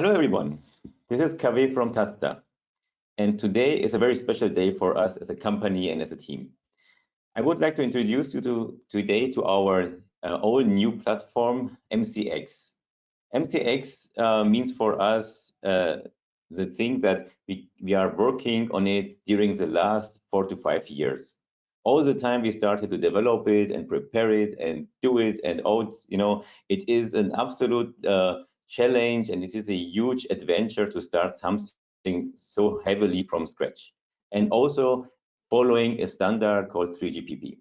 Hello everyone, this is Kaveh from TASSTA, and today is a very special day for us as a company and as a team. I would like to introduce you today to our all new platform, MCX. MCX means for us the thing that we are working on it during the last 4 to 5 years. All the time we started to develop it and prepare it and do it, and it is an absolute challenge, and it is a huge adventure to start something so heavily from scratch, and also following a standard called 3GPP.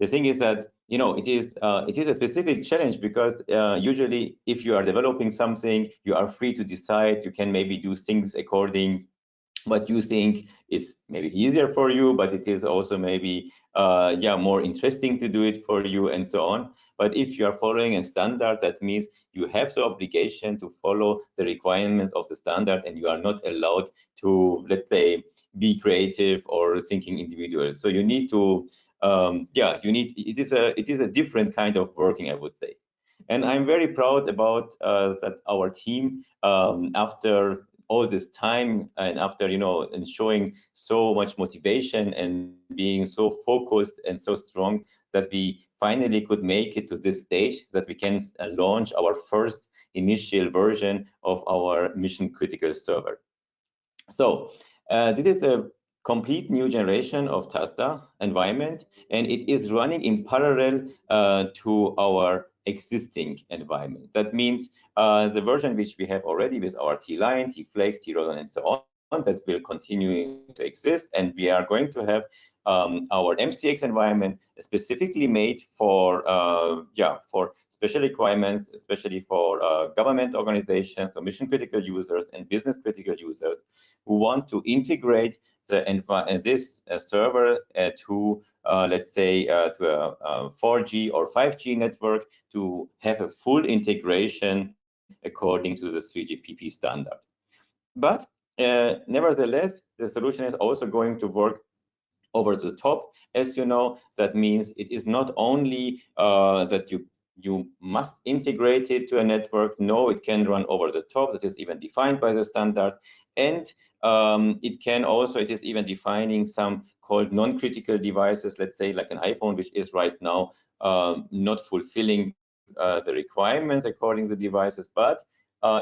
The thing is that it is a specific challenge because usually if you are developing something, you are free to decide. You can maybe do things according what you think is maybe easier for you, but it is also maybe more interesting to do it for you, and so on. But if you are following a standard, that means you have the obligation to follow the requirements of the standard, and you are not allowed to, let's say, be creative or thinking individual. So you need to it is a different kind of working, I would say. And I'm very proud about that our team, after all this time and after and showing so much motivation and being so focused and so strong, that we finally could make it to this stage that we can launch our first initial version of our mission critical server. So this is a complete new generation of TASSTA environment, and it is running in parallel to our existing environment. That means the version which we have already with our T-Line, T-Flex, T-Rodon, and so on, that will continue to exist, and we are going to have our MCX environment specifically made for special requirements, especially for government organizations, so mission critical users and business critical users who want to integrate this server to let's say to a 4G or 5G network, to have a full integration according to the 3GPP standard. But nevertheless, the solution is also going to work over the top, as you know. That means it is not only that you must integrate it to a network. No, it can run over the top. That is even defined by the standard. And it is even defining some called non-critical devices, let's say like an iPhone, which is right now not fulfilling the requirements according to the devices, but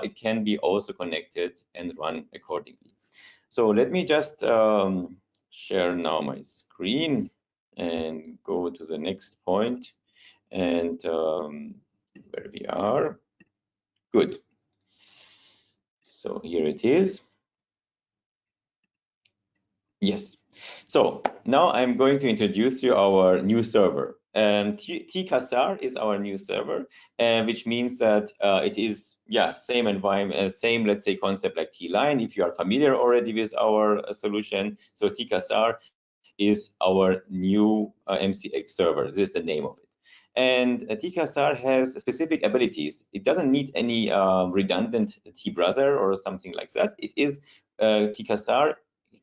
it can be also connected and run accordingly. So let me just share now my screen and go to the next point, and where we are. Good. So here it is. Yes. So now I'm going to introduce you our new server. TCASR is our new server, which means that it is same environment, same, let's say, concept like T-Line, if you are familiar already with our solution. So TCASR is our new MCX server. This is the name of it. And TCASR has specific abilities. It doesn't need any redundant T-brother or something like that. It is TCASR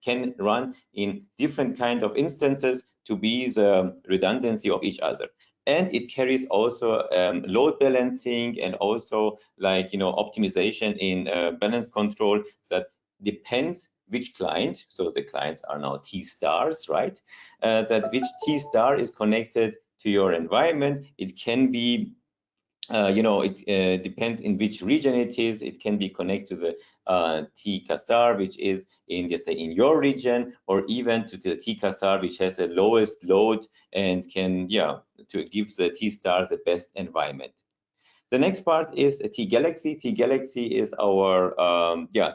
can run in different kind of instances to be the redundancy of each other. And it carries also load balancing and also optimization in balance control that depends which client. So the clients are now T stars, right? That which T star is connected to your environment. It can be it depends in which region it is. It can be connected to the TCASR, which is in, let's say, in your region, or even to the TCASR, which has the lowest load and can, to give the T stars the best environment. The next part is a T-Galaxy. T-Galaxy is our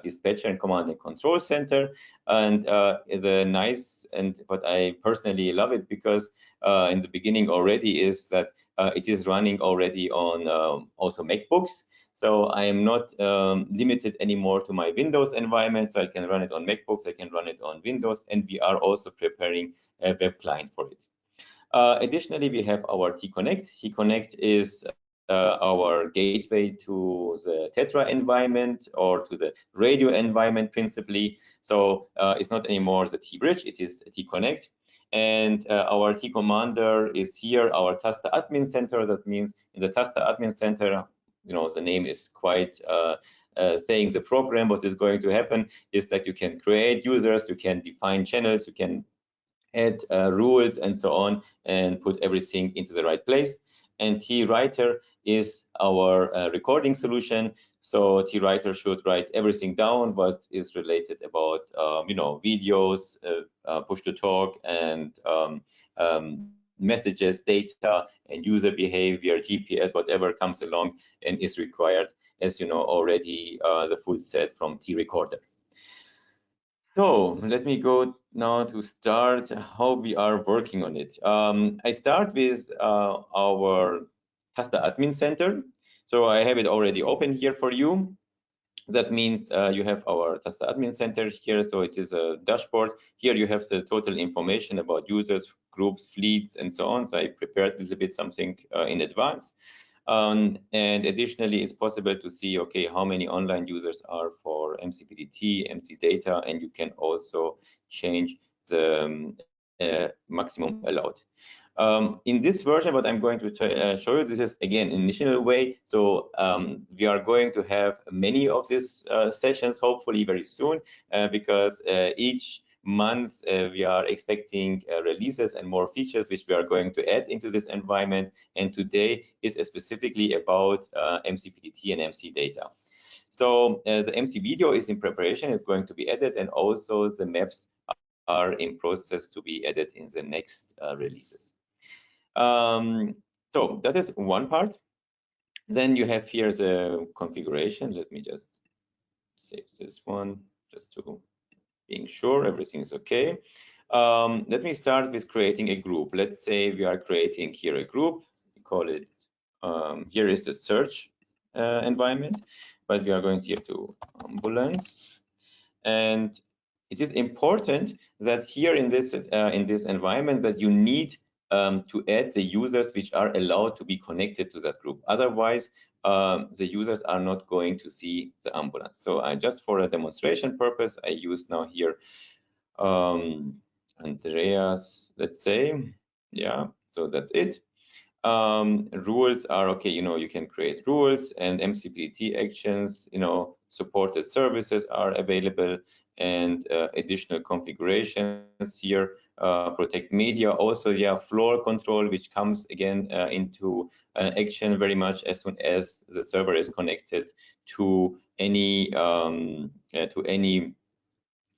dispatcher and command and control center, and is a nice, and what I personally love it because in the beginning already is that it is running already on also MacBooks. So I am not limited anymore to my Windows environment. So I can run it on MacBooks, I can run it on Windows, and we are also preparing a web client for it. Additionally, we have our T-Connect. T-Connect is our gateway to the Tetra environment or to the radio environment principally. So it's not anymore the T-Bridge, it is T-Connect. And our T-Commander is here, our TASSTA admin center. That means in the TASSTA admin center, the name is quite saying the program, what is going to happen is that you can create users, you can define channels, you can add rules and so on, and put everything into the right place. And TWriter is our recording solution. So TWriter should write everything down what is related about videos, push to talk, and messages, data, and user behavior, GPS, whatever comes along and is required, as you know already, the full set from T-Recorder. So let me go now to start how we are working on it. I start with our TASSTA Admin Center. So I have it already open here for you. That means you have our TASSTA Admin Center here. So it is a dashboard. Here you have the total information about users, groups, fleets, and so on. So I prepared a little bit something in advance. And additionally, it's possible to see, okay, how many online users are for MCPTT, MC data, and you can also change the maximum allowed. In this version, what I'm going to show you, this is again initial way. So we are going to have many of these sessions, hopefully very soon, because each month we are expecting releases and more features which we are going to add into this environment. And today is specifically about MCPTT and MC data. So the MC video is in preparation, it's going to be added, and also the maps are in process to be added in the next releases. So that is one part. Then you have here the configuration. Let me just save this one just to being sure everything is okay. Let me start with creating a group. Let's say we are creating here a group. We call it, here is the search environment, but we are going here to ambulance. And it is important that here in this environment that you need to add the users which are allowed to be connected to that group. Otherwise, the users are not going to see the ambulance. So I just for a demonstration purpose, I use now here Andreas, let's say, yeah, so that's it. Rules are okay, you can create rules, and MCPTT actions, supported services are available, and additional configurations here, protect media, also, yeah, floor control, which comes again into action very much as soon as the server is connected to any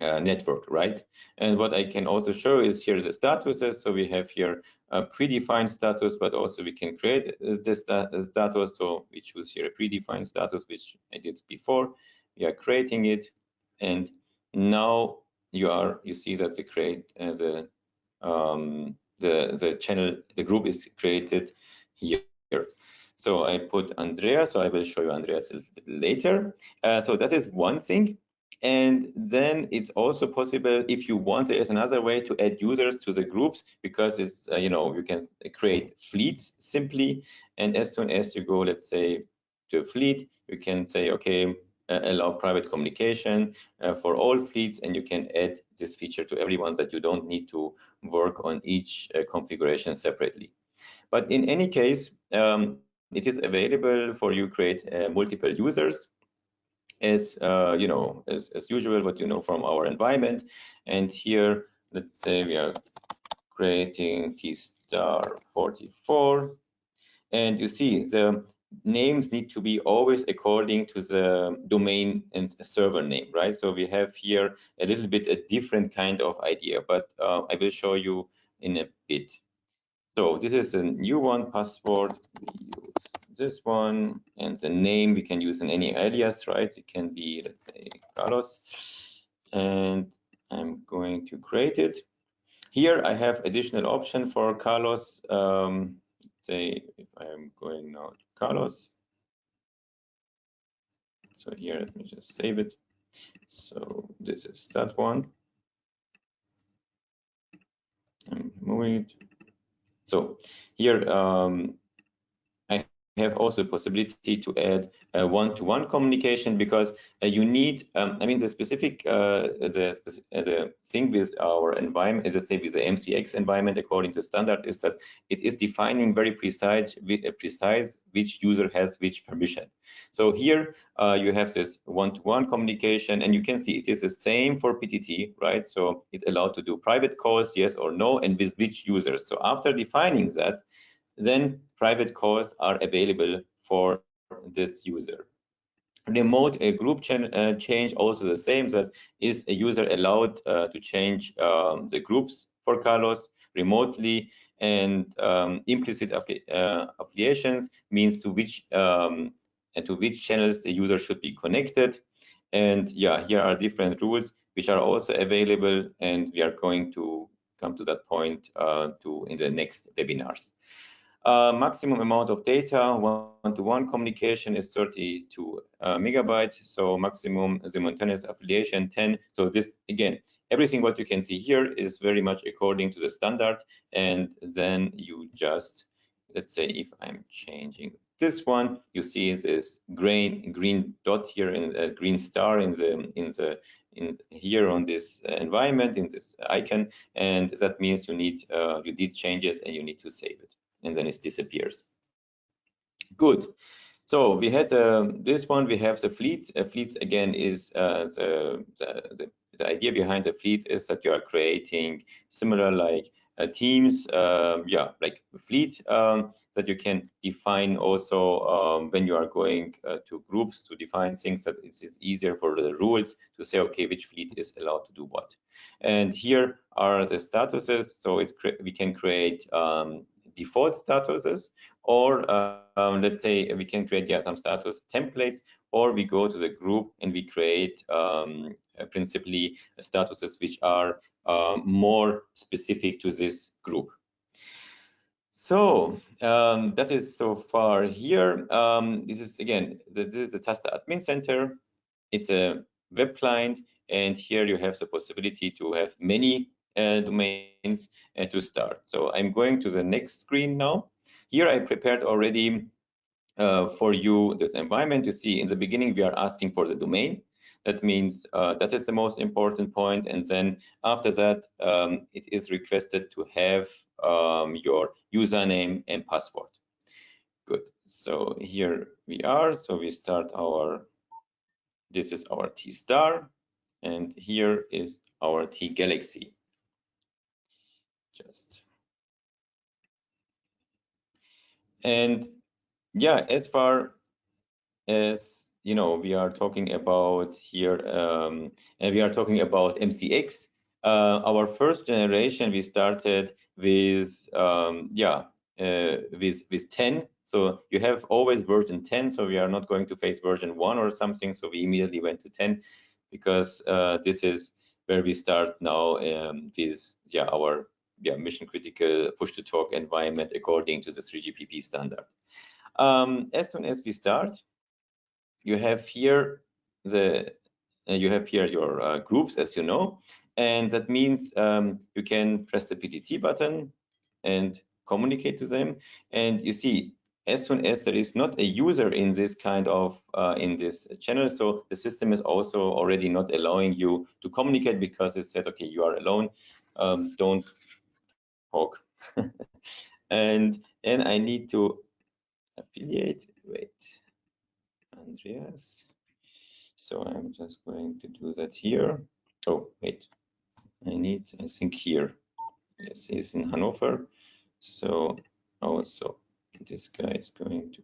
network, right? And what I can also show is here the statuses. So we have here a predefined status, but also we can create this status. So we choose here a predefined status, which I did before. We are creating it, and now you see that the channel, the group is created here. So I put Andreas, so I will show you Andreas a little bit later. So that is one thing. And then it's also possible, if you want, there is another way to add users to the groups, because it's, you can create fleets simply. And as soon as you go, let's say, to a fleet, you can say, okay, allow private communication for all fleets, and you can add this feature to everyone, that you don't need to work on each configuration separately. But in any case, it is available for you create multiple users, as as usual, what you know from our environment. And here, let's say we are creating T*44, and you see the names need to be always according to the domain and server name, right? So we have here a little bit a different kind of idea, but I will show you in a bit. So this is a new one, password. We use this one, and the name we can use in any alias, right? It can be, let's say, Carlos, and I'm going to create it. Here I have additional option for Carlos. Say if I am going now to Carlos. So here, let me just save it. So this is that one. I'm moving it. So here I have also possibility to add one-to-one communication, because you need, I mean, the specific the thing with our environment, as I say, with the MCX environment, according to standard, is that it is defining very precise which user has which permission. So here you have this one-to-one communication, and you can see it is the same for PTT, right? So it's allowed to do private calls, yes or no, and with which users. So after defining that, then private calls are available for this user. Remote group change also the same, that is a user allowed to change the groups for Carlos remotely, and implicit affiliations means to which channels the user should be connected. And yeah, here are different rules which are also available, and we are going to come to that point in the next webinars. Maximum amount of data, one-to-one communication is 32 megabytes. So maximum simultaneous affiliation 10. So this, again, everything what you can see here is very much according to the standard. And then you just, let's say, if I'm changing this one, you see this green dot here, and a green star here on this environment, in this icon, and that means you did changes and you need to save it, and then it disappears. Good. So we had this one. We have the fleets. Fleets, again, is the idea behind the fleets is that you are creating similar like teams, yeah, like fleet that you can define also when you are going to groups to define things, that it's easier for the rules to say, okay, which fleet is allowed to do what. And here are the statuses. So we can create default statuses, or let's say we can create some status templates, or we go to the group and we create principally statuses which are more specific to this group. So that is so far here. This is, again, this is the TASSTA Admin Center. It's a web client, and here you have the possibility to have many domains to start. So I'm going to the next screen now. Here I prepared already for you this environment. You see in the beginning we are asking for the domain. That means that is the most important point, and then after that it is requested to have your username and password. Good. So here we are. So we start this is our T star, and here is our T galaxy. And yeah, as far as you know, we are talking about here, and we are talking about MCX. Our first generation, we started with with 10. So you have always version 10. So we are not going to face version 1 or something. So we immediately went to 10, because this is where we start now with our mission critical push to talk environment according to the 3GPP standard. As soon as we start, you have here your groups, as you know, and that means you can press the PTT button and communicate to them. And you see, as soon as there is not a user in this kind of in this channel, so the system is also already not allowing you to communicate, because it said, okay, you are alone, don't talk. And I need to affiliate. Wait, Andreas. So I'm just going to do that here. Oh, wait, I think here. Yes, he's in Hanover. So also this guy is going to,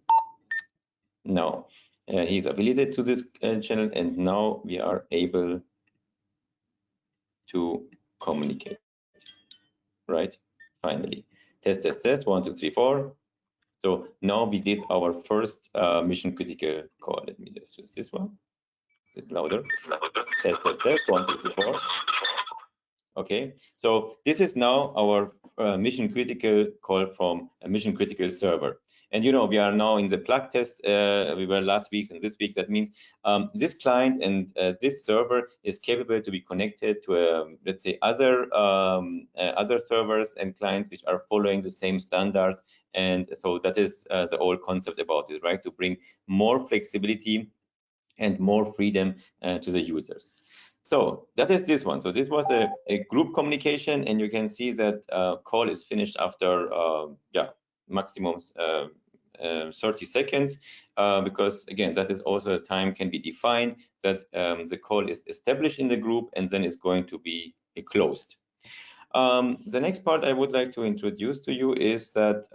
now he's affiliated to this channel, and now we are able to communicate, right? Finally, test, 1, 2, 3, 4. So now we did our first mission critical call. Let me just use this one. Is this louder? Test, 1, 2, 3, 4. Okay, so this is now our mission critical call from a mission critical server. And you know, we are now in the plug test. We were last week and this week. That means this client and this server is capable to be connected to, let's say, other servers and clients which are following the same standard And so that is the whole concept about it, right? To bring more flexibility and more freedom to the users. So that is this one. So this was a group communication, and you can see that call is finished after maximum 30 seconds, because again, that is also a time can be defined that the call is established in the group and then is going to be closed. The next part I would like to introduce to you is that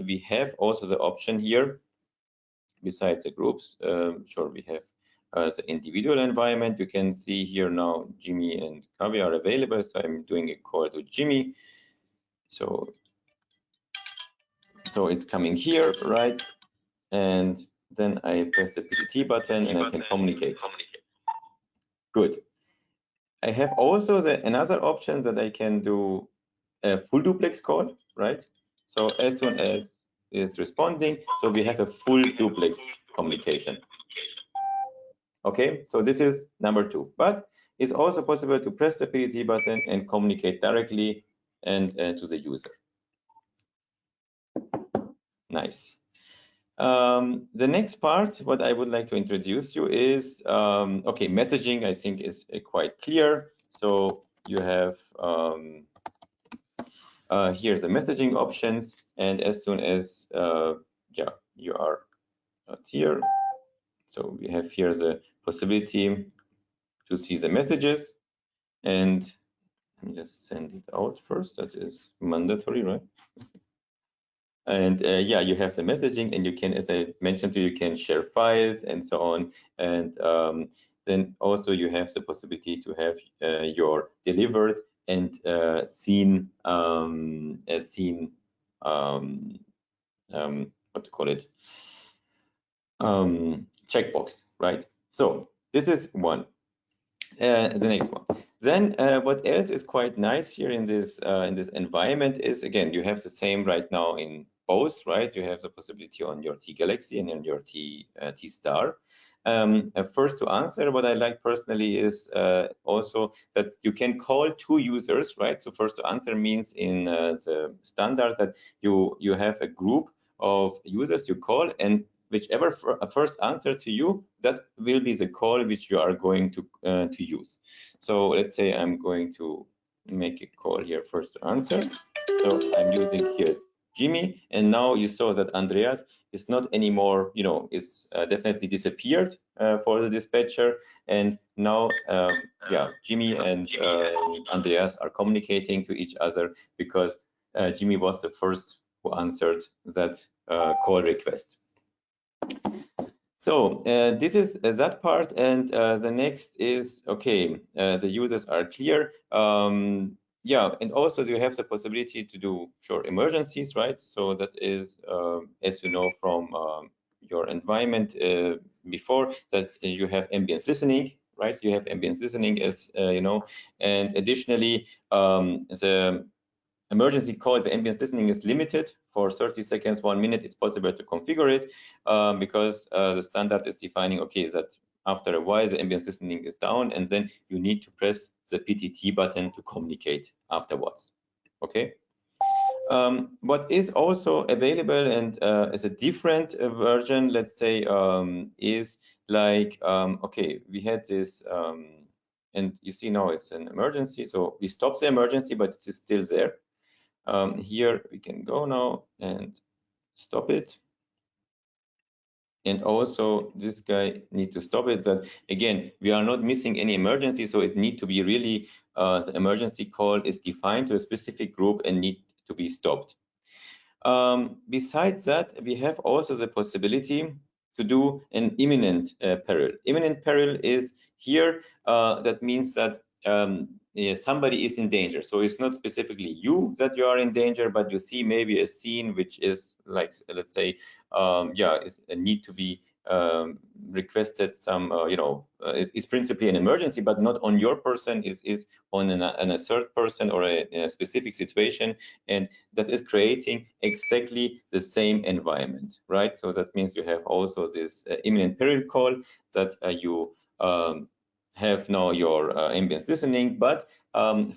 we have also the option here, besides the groups, sure, we have the individual environment. You can see here now Jimmy and Kaveh are available, so I'm doing a call to Jimmy. So it's coming here, right? And then I press the PTT button and I can communicate. Good. I have also another option that I can do a full duplex call, right? So as soon as it's responding, so we have a full duplex communication. Okay, so this is number 2, but it's also possible to press the PTT button and communicate directly and to the user. Nice. The next part, what I would like to introduce you is, okay, messaging, I think is quite clear. So you have here the messaging options, and as soon as you are here, so we have here the possibility to see the messages, and let me just send it out first. That is mandatory, right? And yeah, you have the messaging, and you can, as I mentioned to you, you can share files and so on. And then also you have the possibility to have your delivered and seen what to call it, checkbox, right? So this is one. The next one. Then what else is quite nice here in this environment is, again, you have the same right now in both, right? You have the possibility on your T Galaxy and on your T Star. First, to answer, what I like personally is also that you can call 2 users, right? So first to answer means in the standard that you have a group of users you call, and whichever first answer to you, that will be the call which you are going to use. So let's say I'm going to make a call here first to answer. So I'm using here Jimmy, and now you saw that Andreas is not anymore, you know, is definitely disappeared for the dispatcher, and now yeah, Jimmy and Andreas are communicating to each other because Jimmy was the first who answered that call request. So this is that part, and the next is, okay, the users are clear. Yeah, and also you have the possibility to do short emergencies, right? So that is, as you know from your environment before, that you have ambience listening, right? You have ambience listening, as you know, and additionally, the emergency call, the ambience listening is limited for 30 seconds, 1 minute. It's possible to configure it because the standard is defining, okay, that after a while the ambience listening is down, and then you need to press the PTT button to communicate afterwards. Okay. What is also available and as a different version, let's say, is like, okay, we had this, and you see now it's an emergency, so we stop the emergency, but it is still there. Here we can go now and stop it. And also this guy need to stop it. That again, we are not missing any emergency, so it need to be really the emergency call is defined to a specific group and need to be stopped. Besides that, we have also the possibility to do an imminent peril. Imminent peril is here. That means that somebody is in danger. So it's not specifically you that you are in danger, but you see maybe a scene which is like, let's say, yeah, is a need to be requested some, you know, it's principally an emergency, but not on your person, is on a third person or in a specific situation, and that is creating exactly the same environment, right? So that means you have also this imminent peril call that you have now your ambience listening, but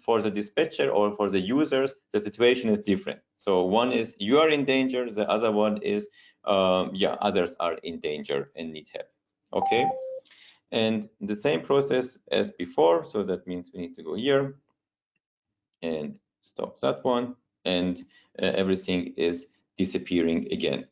for the dispatcher or for the users, the situation is different. So one is you are in danger, the other one is yeah, others are in danger and need help. Okay, and the same process as before. So that means we need to go here and stop that one, and everything is disappearing again.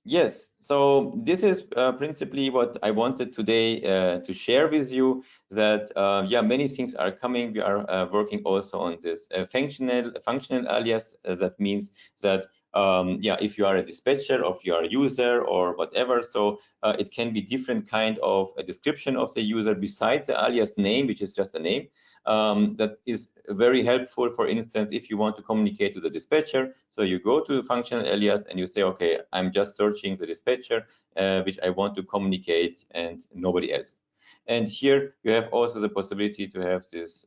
Yes, so this is principally what I wanted today to share with you, that yeah, many things are coming. We are working also on this functional alias. That means that yeah, if you are a dispatcher, or if you are a user or whatever, so it can be different kind of a description of the user besides the alias name, which is just a name. That is very helpful. For instance, if you want to communicate to the dispatcher, so you go to the functional alias and you say, okay, I'm just searching the dispatcher which I want to communicate, and nobody else. And here you have also the possibility to have this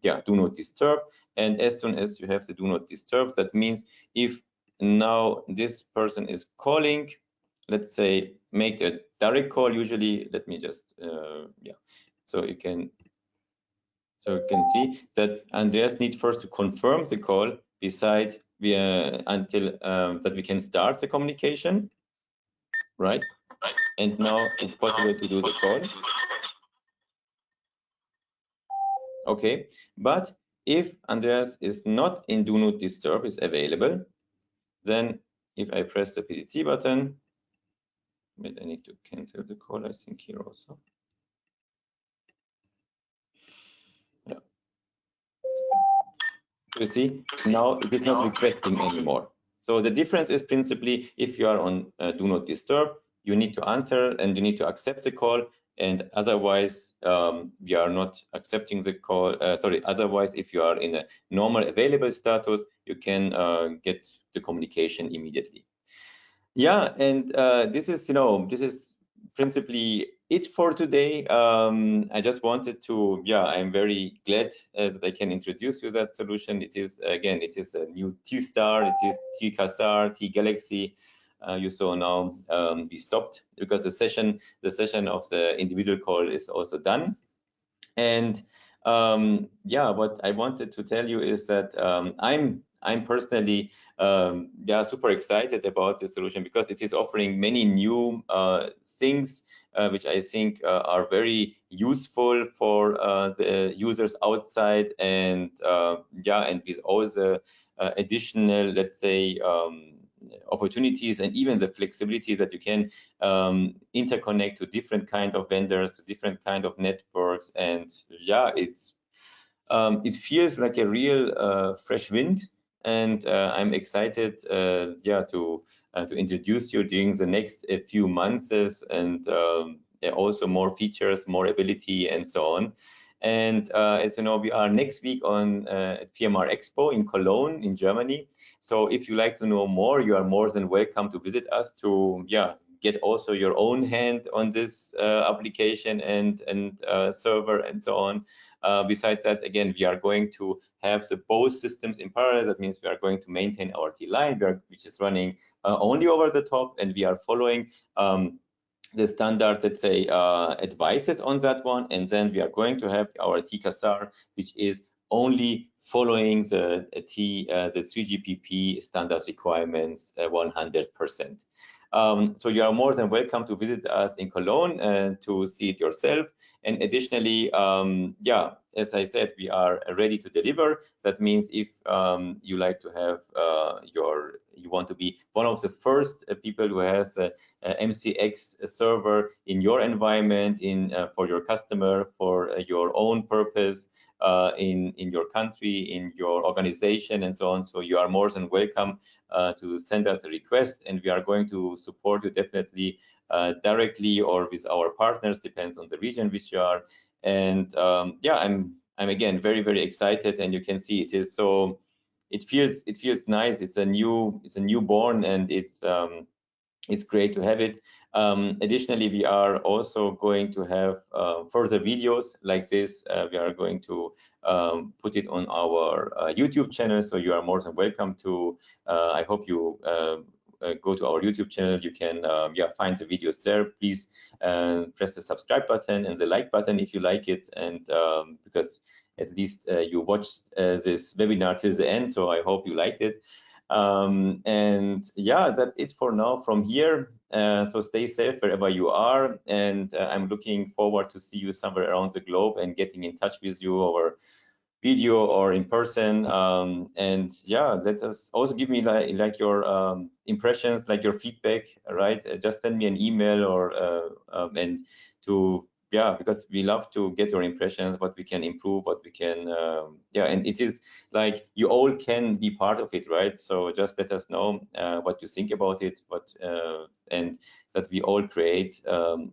yeah, do not disturb. And as soon as you have the do not disturb, that means if now this person is calling, let's say make a direct call, usually, let me just yeah, so you can see that Andreas needs first to confirm the call beside until that we can start the communication, right? And now it's possible to do the call. Okay, but if Andreas is not in do not disturb, is available, then if I press the PTT button, wait, I need to cancel the call, I think here also. Yeah. You see, now it is not requesting anymore. So the difference is principally, if you are on do not disturb, you need to answer and you need to accept the call, and otherwise we are not accepting the call. Sorry, otherwise if you are in a normal available status, you can get the communication immediately. Yeah, and this is, you know, this is principally it for today. I just wanted to, yeah, I'm very glad that I can introduce you that solution. It is, again, it is a new T-Star, it is T-Cassar, T-Galaxy. You saw now we stopped because the session of the individual call is also done. And yeah, what I wanted to tell you is that I'm personally yeah, super excited about this solution, because it is offering many new things which I think are very useful for the users outside, and yeah, and with all the additional, let's say, opportunities and even the flexibility that you can interconnect to different kind of vendors, to different kind of networks. And yeah, it's it feels like a real fresh wind, and I'm excited yeah, to introduce you during the next few months, and also more features, more ability, and so on. And as you know, we are next week on PMR Expo in Cologne in Germany. So if you like to know more, you are more than welcome to visit us to, yeah, get also your own hand on this application and server and so on. Besides that, again, we are going to have the both systems in parallel. That means we are going to maintain our T line, which is running only over the top, and we are following the standard, let's say, advices on that one. And then we are going to have our T-Cassar, which is only following the 3GPP standard requirements 100%. So you are more than welcome to visit us in Cologne and to see it yourself. And additionally, yeah, as I said, we are ready to deliver. That means if you like to have you want to be one of the first people who has a MCX server in your environment, for your customer, for your own purpose, in your country, in your organization, and so on. So you are more than welcome to send us a request, and we are going to support you definitely directly or with our partners, depends on the region which you are. And yeah, I'm again very excited, and you can see it is so. It feels nice. It's a newborn, and it's great to have it. Additionally, we are also going to have further videos like this. We are going to put it on our YouTube channel, so you are more than welcome to. I hope you go to our YouTube channel, you can find the videos there. Please press the subscribe button and the like button if you like it, and because at least you watched this webinar till the end, so I hope you liked it. And yeah, that's it for now from here. So stay safe wherever you are, and I'm looking forward to see you somewhere around the globe and getting in touch with you over video or in person. And yeah, let us also give me like your impressions, like your feedback, right? Just send me an email or and to because we love to get your impressions, what we can improve, what we can and it is like you all can be part of it, right? So just let us know what you think about it, and that we all create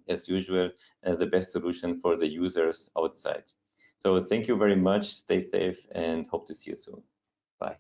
as usual as the best solution for the users outside. So thank you very much. Stay safe and hope to see you soon. Bye.